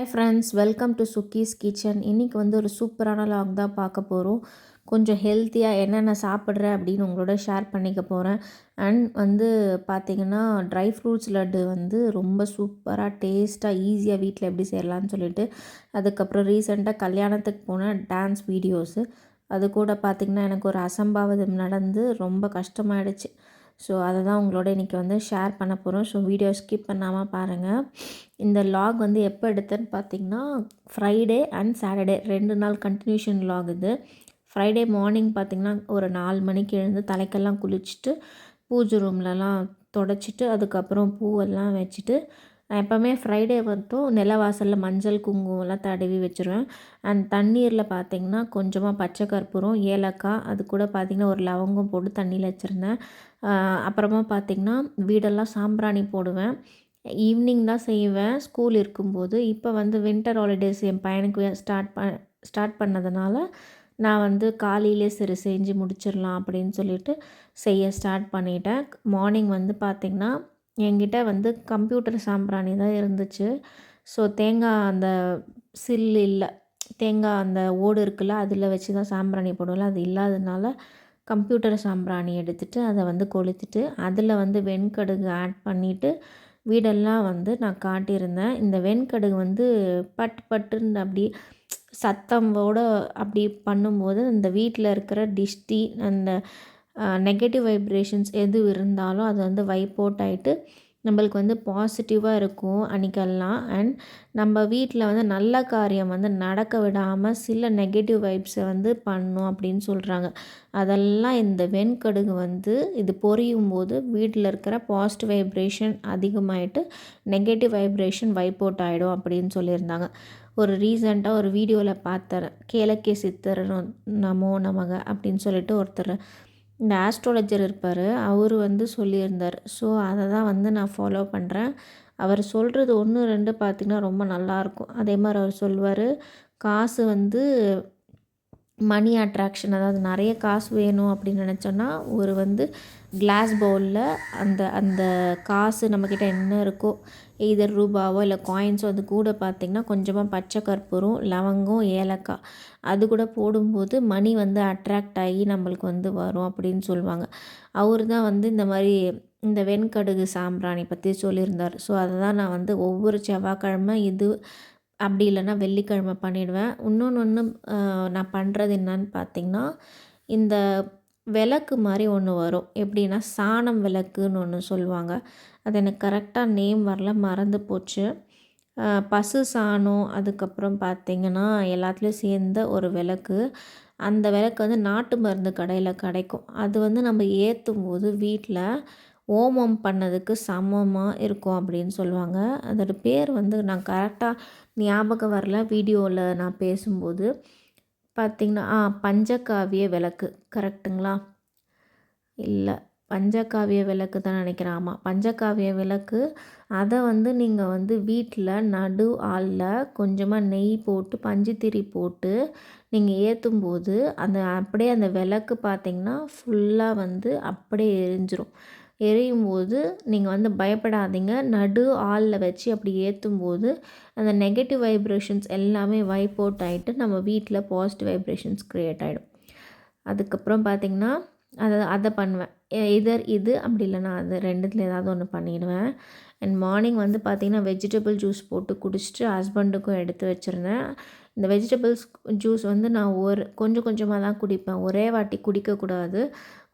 Hi friends, welcome to Sukki's kitchen. இன்றைக்கி வந்து ஒரு சூப்பரான லாக் தான் பார்க்க போகிறோம். கொஞ்சம் ஹெல்த்தியாக என்னென்ன சாப்பிட்றேன் அப்படின்னு உங்களோட ஷேர் பண்ணிக்க போகிறேன். அண்ட் வந்து பார்த்திங்கன்னா ட்ரை ஃப்ரூட்ஸ் லட்டு வந்து ரொம்ப சூப்பராக டேஸ்ட்டாக ஈஸியாக வீட்டில் எப்படி செய்யலான்னு சொல்லிட்டு, அதுக்கப்புறம் ரீசெண்டாக கல்யாணத்துக்கு போன டான்ஸ் வீடியோஸு, அது கூட பார்த்திங்கன்னா எனக்கு ஒரு அசம்பாவிதம் நடந்து ரொம்ப கஷ்டமாயிடுச்சு. ஸோ அதை தான் உங்களோட இன்றைக்கி வந்து ஷேர் பண்ண போகிறோம். ஸோ வீடியோ ஸ்கிப் பண்ணாமல் பாருங்கள். இந்த லாக் வந்து எப்போ எடுத்தேன்னு பார்த்திங்கன்னா ஃப்ரைடே அண்ட் சாட்டர்டே 2 நாள் கண்டினியூஷன் லாக் இது. ஃப்ரைடே மார்னிங் பார்த்திங்கன்னா ஒரு 4 மணிக்கு எழுந்து தலைக்கெல்லாம் குளிச்சுட்டு பூஜை ரூம்லலாம் தொடச்சிட்டு அதுக்கப்புறம் பூவெல்லாம் வச்சுட்டு நான் எப்போவுமே ஃப்ரைடே மட்டும் நிலவாசலில் மஞ்சள் குங்குமம்லாம் தடவி வச்சுருவேன். அண்ட் தண்ணீரில் பார்த்திங்கன்னா கொஞ்சமாக பச்சை கற்பூரம், ஏலக்காய், அது கூட பார்த்திங்கன்னா ஒரு லவங்கம் போட்டு தண்ணியில் வச்சுருந்தேன். அப்புறமா பார்த்திங்கன்னா வீடெல்லாம் சாம்பிராணி போடுவேன். ஈவினிங் தான் செய்வேன் ஸ்கூல் இருக்கும்போது. இப்போ வந்து வின்டர் ஹாலிடேஸ் என் பையனுக்கு ஸ்டார்ட் பண்ணதுனால நான் வந்து காலையிலே சரி செஞ்சு முடிச்சிடலாம் அப்படின்னு சொல்லிட்டு செய்ய ஸ்டார்ட் பண்ணிட்டேன். மார்னிங் வந்து பார்த்திங்கன்னா என்கிட்ட வந்து கம்ப்யூட்டர் சாம்பிராணி தான் இருந்துச்சு. ஸோ தேங்காய் அந்த சில்லு இல்லை, தேங்காய் அந்த ஓடு இருக்குல்ல, அதில் வச்சு தான் சாம்பிராணி போடுவோம்ல, அது இல்லாததுனால கம்ப்யூட்டர் சாம்பிராணி எடுத்துகிட்டு அதை வந்து கொளுத்திட்டு அதில் வந்து வெண்கடுகு ஆட் பண்ணிவிட்டு வீடெல்லாம் வந்து நான் காட்டியிருந்தேன். இந்த வெண்கடுகு வந்து பட்டு பட்டுன்னு அப்படி சத்தம்போடு அப்படி பண்ணும்போது இந்த வீட்டில் இருக்கிற டிஷ்டி அந்த நெகட்டிவ் வைப்ரேஷன்ஸ் எது இருந்தாலும் அது வந்து வைப் அவுட் ஆகிட்டு நம்மளுக்கு வந்து பாசிட்டிவாக இருக்கும் அன்றைக்கெல்லாம். அண்ட் நம்ம வீட்டில் வந்து நல்ல காரியம் வந்து நடக்க விடாமல் சில நெகட்டிவ் வைப்ஸை வந்து பண்ணும் அப்படின்னு சொல்கிறாங்க. அதெல்லாம் இந்த வெண்கடுகு வந்து இது பொரியும் போது வீட்டில் இருக்கிற பாசிட்டிவ் வைப்ரேஷன் அதிகமாகிட்டு நெகட்டிவ் வைப்ரேஷன் வைப் அவுட் ஆகிடும் அப்படின்னு சொல்லியிருந்தாங்க. ஒரு ரீசெண்டாக ஒரு வீடியோவில் பார்த்தேன், கேளக்கே சித்தர் நமோ நமக அப்படின்னு சொல்லிட்டு ஒருத்தர் இந்த ஆஸ்ட்ராலஜர் இருப்பார், அவர் வந்து சொல்லியிருந்தார். ஸோ அதை தான் வந்து நான் ஃபாலோ பண்ணுறேன். அவர் சொல்கிறது 1, 2 பார்த்திங்கன்னா ரொம்ப நல்லாயிருக்கும். அதே மாதிரி அவர் சொல்லுவார், காசு வந்து மணி அட்ராக்ஷன், அதாவது நிறைய காசு வேணும் அப்படின்னு நினச்சோன்னா ஒரு வந்து கிளாஸ் பவுலில் அந்த அந்த காசு நம்மக்கிட்ட என்ன இருக்கோ எய்தர் ரூபாவோ இல்லை காயின்ஸோ அது கூட பார்த்திங்கன்னா கொஞ்சமாக பச்சை கற்பூரம், லவங்கம், ஏலக்காய் அது கூட போடும்போது மணி வந்து அட்ராக்ட் ஆகி நம்மளுக்கு வந்து வரும் அப்படின்னு சொல்லுவாங்க. அவர் தான் வந்து இந்த மாதிரி இந்த வெண்கடுகு சாம்பிராணி பற்றி சொல்லியிருந்தார். ஸோ அதை தான் நான் வந்து ஒவ்வொரு செவ்வாய்க்கிழமை இது அப்படி இல்லைன்னா வெள்ளிக்கிழமை பண்ணிவிடுவேன். இன்னொன்று நான் பண்ணுறது என்னன்னு பார்த்திங்கன்னா, இந்த விளக்கு மாதிரி ஒன்று வரும், எப்படின்னா சாணம் விளக்குன்னு ஒன்று சொல்லுவாங்க. அது எனக்கு கரெக்டாக நேம் வரல, மறந்து போச்சு. பசு சாணம் அதுக்கப்புறம் பார்த்திங்கன்னா எல்லாத்துலேயும் சேர்ந்த ஒரு விளக்கு. அந்த விளக்கு வந்து நாட்டு மருந்து கடையில் கிடைக்கும். அது வந்து நம்ம ஏற்றும் போது வீட்டில் ஓமம் பண்ணதுக்கு சமமாக இருக்கும் அப்படின்னு சொல்லுவாங்க. அதோட பேர் வந்து நான் கரெக்டாக ஞாபகம் வரல, வீடியோவில் நான் பேசும்போது பார்த்திங்கன்னா பஞ்சகாவிய விளக்கு கரெக்டுங்களா? இல்லை, பஞ்சகாவிய விளக்கு தான் நினைக்கிறேன். ஆமாம், பஞ்சகாவிய விளக்கு. அதை வந்து நீங்கள் வந்து வீட்டில் நடு ஆளில் கொஞ்சமாக நெய் போட்டு பஞ்சுத்திரி போட்டு நீங்கள் ஏற்றும்போது அந்த அப்படியே அந்த விளக்கு பார்த்திங்கன்னா ஃபுல்லாக வந்து அப்படியே எரிஞ்சிரும். எரியும் போது நீங்கள் வந்து பயப்படாதீங்க, நடு ஆளில் வச்சு அப்படி ஏற்றும்போது அந்த நெகட்டிவ் வைப்ரேஷன்ஸ் எல்லாமே வைப் அவுட் ஆகிட்டு நம்ம வீட்டில் பாசிட்டிவ் வைப்ரேஷன்ஸ் க்ரியேட் ஆகிடும். அதுக்கப்புறம் பார்த்திங்கன்னா அதை பண்ணுவேன். எதர் இது அப்படி இல்லைனா அது 2த்தில் ஏதாவது ஒன்று பண்ணிவிடுவேன். அண்ட் மார்னிங் வந்து பார்த்திங்கன்னா வெஜிடபிள் ஜூஸ் போட்டு குடிச்சிட்டு ஹஸ்பண்டுக்கும் எடுத்து வச்சுருந்தேன். இந்த வெஜிடபிள்ஸ் ஜூஸ் வந்து நான் கொஞ்சம் கொஞ்சமாக தான் குடிப்பேன், ஒரே வாட்டி குடிக்கக்கூடாது.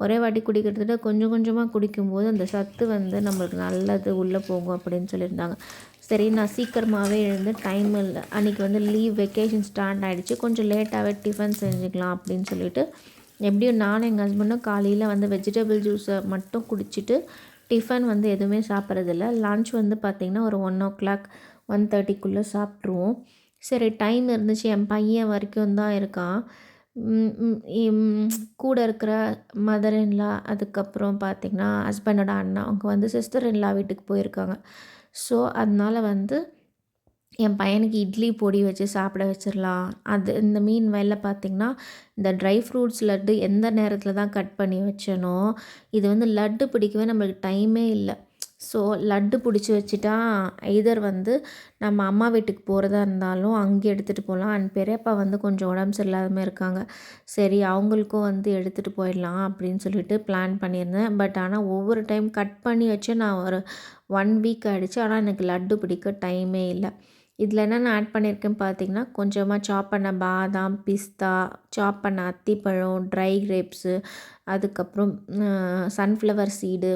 ஒரே வாட்டி குடிக்கிறத கொஞ்சம் கொஞ்சமாக குடிக்கும்போது அந்த சத்து வந்து நம்மளுக்கு நல்லது உள்ளே போகும் அப்படின்னு சொல்லியிருந்தாங்க. சரி, நான் சீக்கிரமாகவே எழுந்து டைம் இல்லை, அன்றைக்கி வந்து லீவ் வெக்கேஷன் ஸ்டார்ட் ஆகிடுச்சு, கொஞ்சம் லேட்டாகவே டிஃபன் செஞ்சுக்கலாம் அப்படின்னு சொல்லிட்டு எப்படியும் நானும் எங்கள் ஹஸ்பண்டும் காலையில் வந்து வெஜிடபிள் ஜூஸை மட்டும் குடிச்சிட்டு டிஃபன் வந்து எதுவுமே சாப்பிட்றதில்ல. லன்ச் வந்து பார்த்திங்கன்னா ஒரு 1:00 1:30க்குள்ளே சாப்பிட்ருவோம். சரி, டைம் இருந்துச்சு, என் பையன் வரைக்கும் தான் இருக்கான். கூட இருக்கிற மதர் இன்லா அதுக்கப்புறம் பார்த்திங்கன்னா ஹஸ்பண்டோட அண்ணா அவங்க வந்து சிஸ்டர் இன்லா வீட்டுக்கு போயிருக்காங்க. ஸோ அதனால் வந்து என் பையனுக்கு இட்லி பொடி வச்சு சாப்பிட வச்சிடலாம். அது இந்த மீன் வயலில் பார்த்திங்கன்னா இந்த ட்ரை ஃப்ரூட்ஸ் லட்டு எந்த நேரத்தில் தான் கட் பண்ணி வச்சனோ, இது வந்து லட்டு பிடிக்கவே நம்மளுக்கு டைமே இல்லை. ஸோ லட்டு பிடிச்சி வச்சுட்டா எய்தர் வந்து நம்ம அம்மா வீட்டுக்கு போகிறதா இருந்தாலும் அங்கே எடுத்துகிட்டு போகலாம். அண்ட் பெரியப்பா வந்து கொஞ்சம் உடம்பு சரியில்லாம இருக்காங்க. சரி அவங்களுக்கும் வந்து எடுத்துகிட்டு போயிடலாம் அப்படின்னு சொல்லிட்டு பிளான் பண்ணியிருந்தேன். பட் ஆனால் ஒவ்வொரு டைம் கட் பண்ணி வச்சு நான் ஒரு 1 வீக் ஆகிடுச்சு. ஆனால் எனக்கு லட்டு பிடிக்க டைமே இல்லை. இதில் என்னென்ன ஆட் பண்ணியிருக்கேன்னு பார்த்தீங்கன்னா, கொஞ்சமாக சாப் பண்ண பாதாம், பிஸ்தா, சாப் பண்ண அத்திப்பழம், ட்ரை கிரேப்ஸு, அதுக்கப்புறம் சன்ஃப்ளவர் சீடு,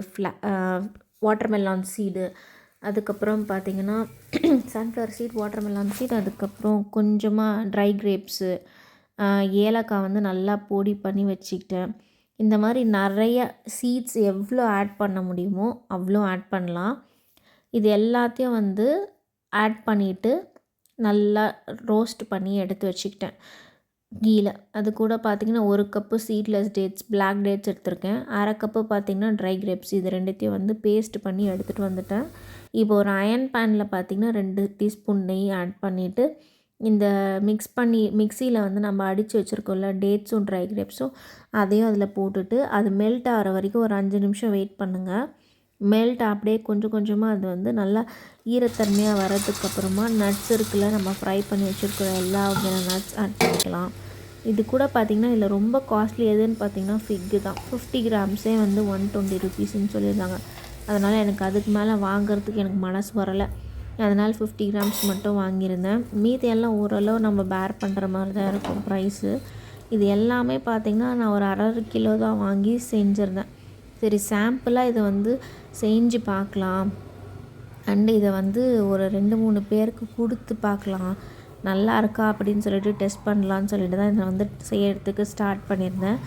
வாட்டர்மெலான் சீடு, அதுக்கப்புறம் பார்த்திங்கன்னா சன்ஃப்ளவர் சீட், வாட்டர்மெலான் சீட், அதுக்கப்புறம் கொஞ்சமாக ட்ரை கிரேப்ஸு, ஏலக்காய் வந்து நல்லா பொடி பண்ணி வச்சுக்கிட்டேன். இந்த மாதிரி நிறைய சீட்ஸ் எவ்வளோ ஆட் பண்ண முடியுமோ அவ்வளோ ஆட் பண்ணலாம். இது எல்லாத்தையும் வந்து ஆட் பண்ணிவிட்டு நல்லா ரோஸ்ட் பண்ணி எடுத்து வச்சுக்கிட்டேன் கீழே. அது கூட பார்த்திங்கன்னா 1 cup seedless dates, black dates எடுத்திருக்கேன். 1/2 கப்பு பார்த்திங்கன்னா ட்ரை கிரேப்ஸ். இது ரெண்டுத்தையும் வந்து பேஸ்ட் பண்ணி எடுத்துகிட்டு வந்துட்டேன். இப்போ ஒரு அயர்ன் பேனில் பார்த்திங்கன்னா 2 டீஸ்பூன் நெய் ஆட் பண்ணிவிட்டு இந்த மிக்சியில் வந்து நம்ம அடித்து வச்சுருக்கோம்ல டேட்ஸும் ட்ரை கிரேப்ஸும் அதையும் அதில் போட்டுட்டு அது மெல்ட் ஆகிற வரைக்கும் ஒரு 5 நிமிஷம் வெயிட் பண்ணுங்கள். மெல்ட் அப்படியே கொஞ்சம் கொஞ்சமாக அது வந்து நல்லா ஈரத்தன்மையாக வரதுக்கப்புறமா நட்ஸ் இருக்குல்ல, நம்ம ஃப்ரை பண்ணி வச்சுருக்கிற எல்லா வகையான நட்ஸ் ஆட் பண்ணிக்கலாம். இது கூட பார்த்திங்கன்னா இதில் ரொம்ப காஸ்ட்லி எதுன்னு பார்த்திங்கன்னா ஃபிக்கு தான். 50 கிராம்ஸே வந்து 120 ருபீஸ்ன்னு சொல்லியிருந்தாங்க. அதனால் எனக்கு அதுக்கு மேலே வாங்குறதுக்கு எனக்கு மனசு வரலை. அதனால் 50 கிராம்ஸ் மட்டும் வாங்கியிருந்தேன். மீதி எல்லாம் ஓரளவு நம்ம பேர் பண்ணுற மாதிரி தான் இருக்கும் ப்ரைஸு. இது எல்லாமே பார்த்திங்கன்னா நான் ஒரு 1/2 கிலோ தான் வாங்கி செஞ்சுருந்தேன். சரி சாம்பிளாக இதை வந்து செஞ்சு பார்க்கலாம், அண்டு இதை வந்து ஒரு 2-3 பேருக்கு கொடுத்து பார்க்கலாம், நல்லா இருக்கா அப்படின்னு சொல்லிட்டு டெஸ்ட் பண்ணலான்னு சொல்லிட்டு தான் இதை வந்து செய்யறதுக்கு ஸ்டார்ட் பண்ணியிருந்தேன்.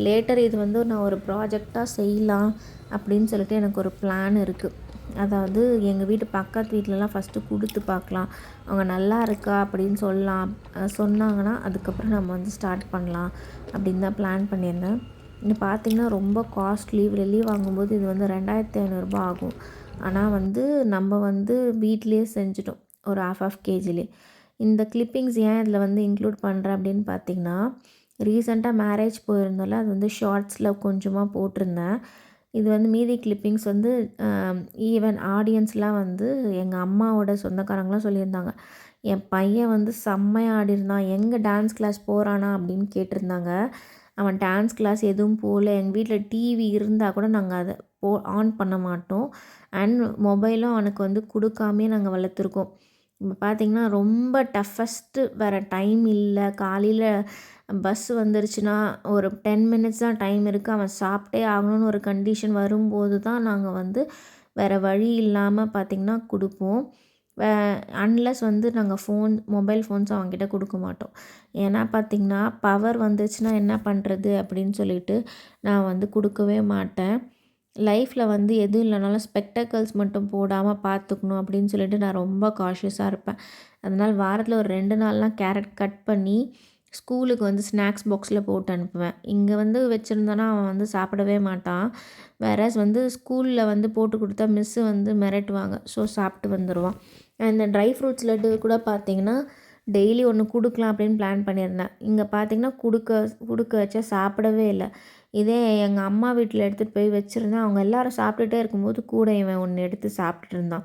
லேட்டர் இது வந்து நான் ஒரு ப்ராஜெக்டாக செய்யலாம் அப்படின்னு சொல்லிட்டு எனக்கு ஒரு பிளான் இருக்குது. அதாவது எங்கள் வீட்டு பக்கத்து வீட்டிலலாம் ஃபஸ்ட்டு கொடுத்து பார்க்கலாம், அவங்க நல்லா இருக்கா அப்படின்னு சொன்னாங்கன்னா அதுக்கப்புறம் நம்ம வந்து ஸ்டார்ட் பண்ணலாம் அப்படின்னு தான் பிளான் பண்ணியிருந்தேன். இங்கே பார்த்திங்கன்னா ரொம்ப காஸ்ட்லி. வெளியே வாங்கும்போது இது வந்து 2500 ஆகும். ஆனால் வந்து நம்ம வந்து வீட்டிலேயே செஞ்சிட்டோம் ஒரு ½ கேஜிலே. இந்த கிளிப்பிங்ஸ் ஏன் இதில் வந்து இன்க்ளூட் பண்ணுறேன் அப்படின்னு பார்த்திங்கன்னா, ரீசெண்டாக மேரேஜ் போயிருந்தோம்ல, அது வந்து ஷார்ட்ஸில் கொஞ்சமாக போட்டிருந்தேன். இது வந்து மீதி கிளிப்பிங்ஸ் வந்து ஈவன் ஆடியன்ஸ்லாம் வந்து எங்கள் அம்மாவோட சொந்தக்காரங்களாம் சொல்லியிருந்தாங்க, என் பையன் வந்து செம்மையாக ஆடிருந்தான், எங்கே டான்ஸ் கிளாஸ் போகிறானா அப்படின்னு கேட்டிருந்தாங்க. அவன் டான்ஸ் கிளாஸ் எதுவும் போகல. எங்கள் வீட்டில் டிவி இருந்தால் கூட நாங்கள் அதை ஆன் பண்ண மாட்டோம். அண்ட் மொபைலும் அவனுக்கு வந்து கொடுக்காமே நாங்கள் வளர்த்துருக்கோம். இப்போ பார்த்திங்கன்னா ரொம்ப டஃபஸ்ட்டு வேறு டைம் இல்லை. காலையில் பஸ் வந்துருச்சுன்னா ஒரு 10 மினிட்ஸ் தான் டைம் இருக்குது. அவன் சாப்பிட்டே ஆகணும்னு ஒரு கண்டிஷன் வரும்போது தான் நாங்கள் வந்து வேறு வழி இல்லாமல் பார்த்திங்கன்னா கொடுப்போம். அன்லெஸ் வந்து நாங்கள் மொபைல் ஃபோன்ஸ் அவங்ககிட்ட கொடுக்க மாட்டோம். ஏன்னா பார்த்திங்கன்னா பவர் வந்துச்சுன்னா என்ன பண்ணுறது அப்படின்னு சொல்லிட்டு நான் வந்து கொடுக்கவே மாட்டேன். லைஃப்பில் வந்து எதுவும் இல்லைனாலும் ஸ்பெக்டக்கல்ஸ் மட்டும் போடாமல் பார்த்துக்கணும் அப்படின்னு சொல்லிட்டு நான் ரொம்ப காஷியஸாக இருப்பேன். அதனால் வாரத்தில் ஒரு 2 நாள்லாம் கேரட் கட் பண்ணி ஸ்கூலுக்கு வந்து ஸ்நாக்ஸ் பாக்ஸில் போட்டு அனுப்புவேன். இங்கே வந்து வச்சுருந்தோன்னா அவன் வந்து சாப்பிடவே மாட்டான். வேறஸ் வந்து ஸ்கூலில் வந்து போட்டு கொடுத்தா மிஸ்ஸு வந்து மிரட்டுவாங்க. ஸோ சாப்பிட்டு வந்துடுவான். இந்த ட்ரை ஃப்ரூட்ஸ் லட்டு கூட பார்த்திங்கன்னா டெய்லி ஒன்று கொடுக்கலாம் அப்படின்னு பிளான் பண்ணியிருந்தேன். இங்கே பார்த்திங்கன்னா கொடுக்க வச்சா சாப்பிடவே இல்லை. இதே எங்கள் அம்மா வீட்டில் எடுத்துகிட்டு போய் வச்சுருந்தேன். அவங்க எல்லோரும் சாப்பிட்டுட்டே இருக்கும்போது கூட இவன் ஒன்று எடுத்து சாப்பிட்டுட்டு இருந்தான்.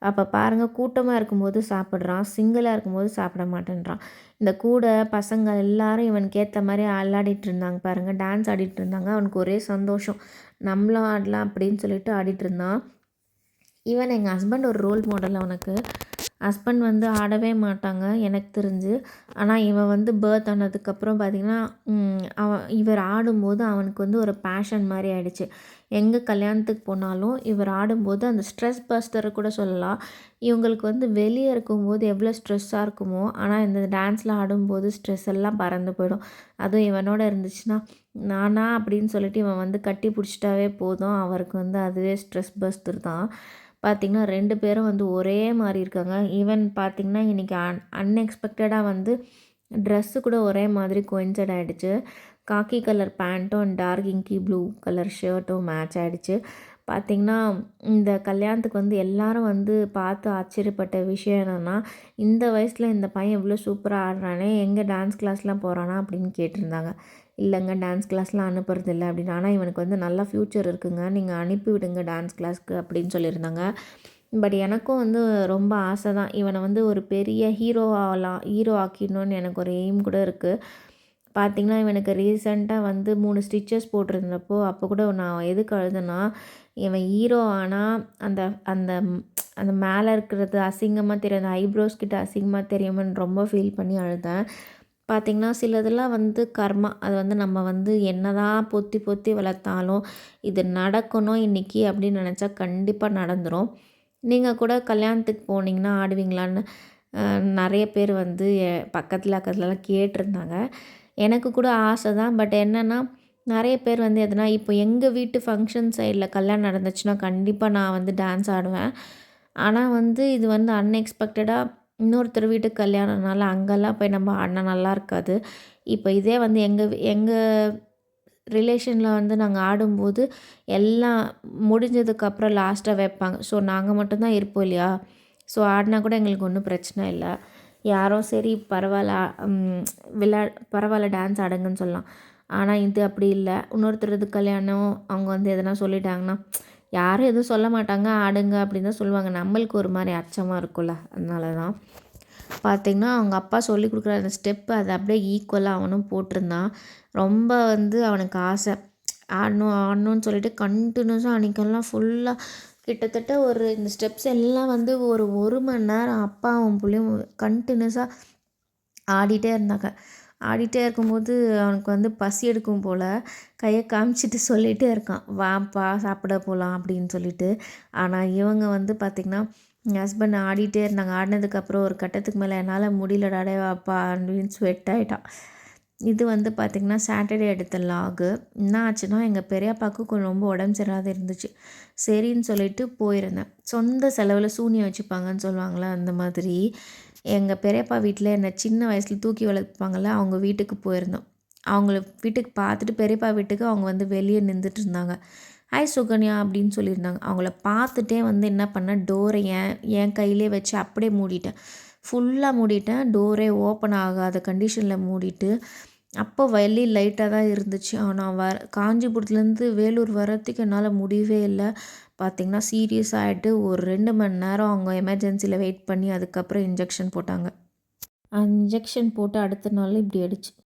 அப்போ பாருங்கள், கூட்டமாக இருக்கும்போது சாப்பிட்றான், சிங்கிளாக இருக்கும்போது சாப்பிட மாட்டேன்றான். இந்த கூட பசங்க எல்லோரும் இவனுக்கு ஏற்ற மாதிரி ஆடிட்டு இருந்தாங்க பாருங்கள், டான்ஸ் ஆடிட்டு இருந்தாங்க. அவனுக்கு ஒரே சந்தோஷம், நம்மளும் ஆடலாம் அப்படின்னு சொல்லிட்டு ஆடிட்டு இருந்தான். ஈவன் எங்கள் ஹஸ்பண்ட் ஒரு ரோல் மாடல் அவனுக்கு. ஹஸ்பண்ட் வந்து ஆடவே மாட்டாங்க எனக்கு தெரிஞ்சு. ஆனால் இவன் வந்து பர்த் ஆனதுக்கப்புறம் பார்த்திங்கன்னா இவர் ஆடும்போது அவனுக்கு வந்து ஒரு பேஷன் மாதிரி ஆகிடுச்சு. எங்கே கல்யாணத்துக்கு போனாலும் இவர் ஆடும்போது அந்த ஸ்ட்ரெஸ் பஸ்டரை கூட சொல்லலாம். இவங்களுக்கு வந்து வெளியே இருக்கும்போது எவ்வளோ ஸ்ட்ரெஸ்ஸாக இருக்குமோ, ஆனால் இந்த டான்ஸில் ஆடும்போது ஸ்ட்ரெஸ் எல்லாம் பறந்து போயிடும். அதுவும் இவனோட இருந்துச்சுன்னா நானா அப்படின்னு சொல்லிட்டு இவன் வந்து கட்டி பிடிச்சிட்டாவே போதும், அவருக்கு வந்து அதுவே ஸ்ட்ரெஸ் பஸ்டர் தான். பார்த்திங்கன்னா 2 பேரும் வந்து ஒரே மாதிரி இருக்காங்க. ஈவன் பார்த்திங்கன்னா இன்றைக்கி அன்எக்ஸ்பெக்டடாக வந்து ட்ரெஸ்ஸு கூட ஒரே மாதிரி கோயின்சைட் ஆகிடுச்சு. காக்கி கலர் பேண்ட்டும் டார்க் இங்கி ப்ளூ கலர் ஷர்ட்டும் மேட்ச் ஆகிடுச்சு. பார்த்திங்கன்னா, இந்த கல்யாணத்துக்கு வந்து எல்லாரும் வந்து பார்த்து ஆச்சரியப்பட்ட விஷயம் என்னென்னா, இந்த வயசில் இந்த பையன் இவ்வளோ சூப்பரா ஆடுறானே, எங்கே டான்ஸ் கிளாஸ்லாம் போகிறானா அப்படின்னு கேட்டிருந்தாங்க. இல்லைங்க டான்ஸ் கிளாஸ்லாம் அனுப்புறதில்ல அப்படின்னு. ஆனால் இவனுக்கு வந்து நல்லா ஃப்யூச்சர் இருக்குங்க. நீங்கள் அனுப்பி விடுங்க டான்ஸ் கிளாஸ்க்கு அப்படின்னு சொல்லியிருந்தாங்க. பட் எனக்கும் வந்து ரொம்ப ஆசை தான். இவனை வந்து ஒரு பெரிய ஹீரோ ஆக்கிடணும்னு எனக்கு ஒரு எய்ம் கூட இருக்குது. பார்த்திங்கன்னா, இவனுக்கு ரீசெண்டாக வந்து 3 ஸ்டிச்சஸ் போட்டிருந்தப்போ, அப்போ கூட நான் எதுக்கு அழுதேன்னா, இவன் ஹீரோ ஆனால் அந்த அந்த அந்த மேலே இருக்கிறது அசிங்கமாக தெரியும். அந்த ஐப்ரோஸ் கிட்ட அசிங்கமாக தெரியுமேன்னு ரொம்ப ஃபீல் பண்ணி அழுதேன். பார்த்திங்கன்னா, சிலதெல்லாம் வந்து கர்மா. அது வந்து நம்ம வந்து என்னதான் பொத்தி பொத்தி வளர்த்தாலும், இது நடக்கணும் இன்றைக்கி அப்படின்னு நினச்சா கண்டிப்பாக நடந்துடும். நீங்கள் கூட கல்யாணத்துக்கு போனீங்கன்னா ஆடுவீங்களான்னு நிறைய பேர் வந்து பக்கத்தில் அக்கத்துலலாம் கேட்டிருந்தாங்க. எனக்கு கூட ஆசை தான். பட் என்னென்னா, நிறைய பேர் வந்து எதுனா இப்போ எங்கள் வீட்டு ஃபங்க்ஷன் சைடில் கல்யாணம் நடந்துச்சுன்னா கண்டிப்பாக நான் வந்து டான்ஸ் ஆடுவேன். ஆனால் வந்து இது வந்து அன்எக்ஸ்பெக்டடாக இன்னொருத்தர் வீட்டுக்கு கல்யாணம்னால அங்கெல்லாம் போய் நம்ம ஆடினா நல்லா இருக்காது. இப்போ இதே வந்து எங்கள் ரிலேஷனில் வந்து நாங்கள் ஆடும்போது எல்லாம் முடிஞ்சதுக்கப்புறம் லாஸ்ட்டாக வைப்பாங்க. ஸோ நாங்கள் மட்டும் தான் இருப்போம் இல்லையா? ஸோ ஆடினா கூட எங்களுக்கு ஒன்றும் பிரச்சனை இல்லை. யாரும் சரி பரவாயில்ல பரவாயில்ல டான்ஸ் ஆடுங்கன்னு சொல்லலாம். ஆனால் இது அப்படி இல்லை. இன்னொருத்தரது கல்யாணம் அவங்க வந்து எதனா சொல்லிட்டாங்கன்னா, யாரும் எதுவும் சொல்ல மாட்டாங்க. ஆடுங்க அப்படின்னு தான் சொல்லுவாங்க. நம்மளுக்கு ஒரு மாதிரி அச்சமாக இருக்கும்ல. அதனால தான். பார்த்திங்கன்னா, அவங்க அப்பா சொல்லிக் கொடுக்குற அந்த ஸ்டெப்பு அதை அப்படியே ஈக்குவலாக அவனும் போட்டிருந்தான். ரொம்ப வந்து அவனுக்கு ஆசை. ஆடணும் ஆடணும்னு சொல்லிட்டு கண்டினியூஸாக அன்றைக்கெல்லாம் ஃபுல்லாக கிட்டத்தட்ட இந்த ஸ்டெப்ஸ் எல்லாம் வந்து ஒரு மணி நேரம் அப்பாவும் புள்ளையும் கண்டினியூஸாக ஆடிட்டே இருந்தாங்க. ஆடிட்டே இருக்கும்போது அவனுக்கு வந்து பசி எடுக்கும் போல் கையை காமிச்சிட்டு சொல்லிகிட்டே இருக்கான், வாப்பா சாப்பிட போகலாம் அப்படின்னு சொல்லிட்டு. ஆனால் இவங்க வந்து பார்த்திங்கன்னா, எங்கள் ஹஸ்பண்ட் ஆடிட்டே இருந்தாங்க. ஆடினதுக்கப்புறம் ஒரு கட்டத்துக்கு மேலே என்னால் முடியலடா டேய் வாப்பா அப்படின்னு ஸ்வெட் ஆகிட்டான். இது வந்து பார்த்திங்கன்னா சாட்டர்டே எடுத்த லாகு. என்ன ஆச்சுன்னா, எங்கள் பெரியப்பாவுக்கு கொஞ்சம் ரொம்ப உடம்பு சரியில்லாத இருந்துச்சு. சரின்னு சொல்லிட்டு போயிருந்தேன். சொந்த செலவில் சூனியம் வச்சுப்பாங்கன்னு சொல்லுவாங்களே அந்த மாதிரி. எங்கள் பெரியப்பா வீட்டில் என்னை சின்ன வயசில் தூக்கி வளர்ப்பாங்கள்ல, அவங்க வீட்டுக்கு போயிருந்தோம். அவங்கள வீட்டுக்கு பார்த்துட்டு பெரியப்பா வீட்டுக்கு அவங்க வந்து வெளியே நின்றுட்டு இருந்தாங்க. ஹாய் சுகன்யா அப்படின்னு சொல்லியிருந்தாங்க. அவங்கள பார்த்துட்டே வந்து என்ன பண்ணேன், டோரை என் கையிலே வச்சு அப்படியே மூடிட்டேன். ஃபுல்லாக மூடிட்டேன். டோரே ஓப்பன் ஆகாத கண்டிஷனில் மூடிட்டு, அப்போ வெளி லைட்டாக தான் இருந்துச்சு. ஆனால் காஞ்சிபுரத்துலேருந்து வேலூர் வரத்துக்கு என்னால் முடியவே இல்லை. பார்த்திங்கன்னா சீரியஸ் ஆகிட்டு ஒரு 2 மணி நேரம் அவங்க எமர்ஜென்சியில் வெயிட் பண்ணி அதுக்கப்புறம் இன்ஜெக்ஷன் போட்டாங்க. இன்ஜெக்ஷன் போட்டு அடுத்த நாள் இப்படி ஆயிடுச்சு.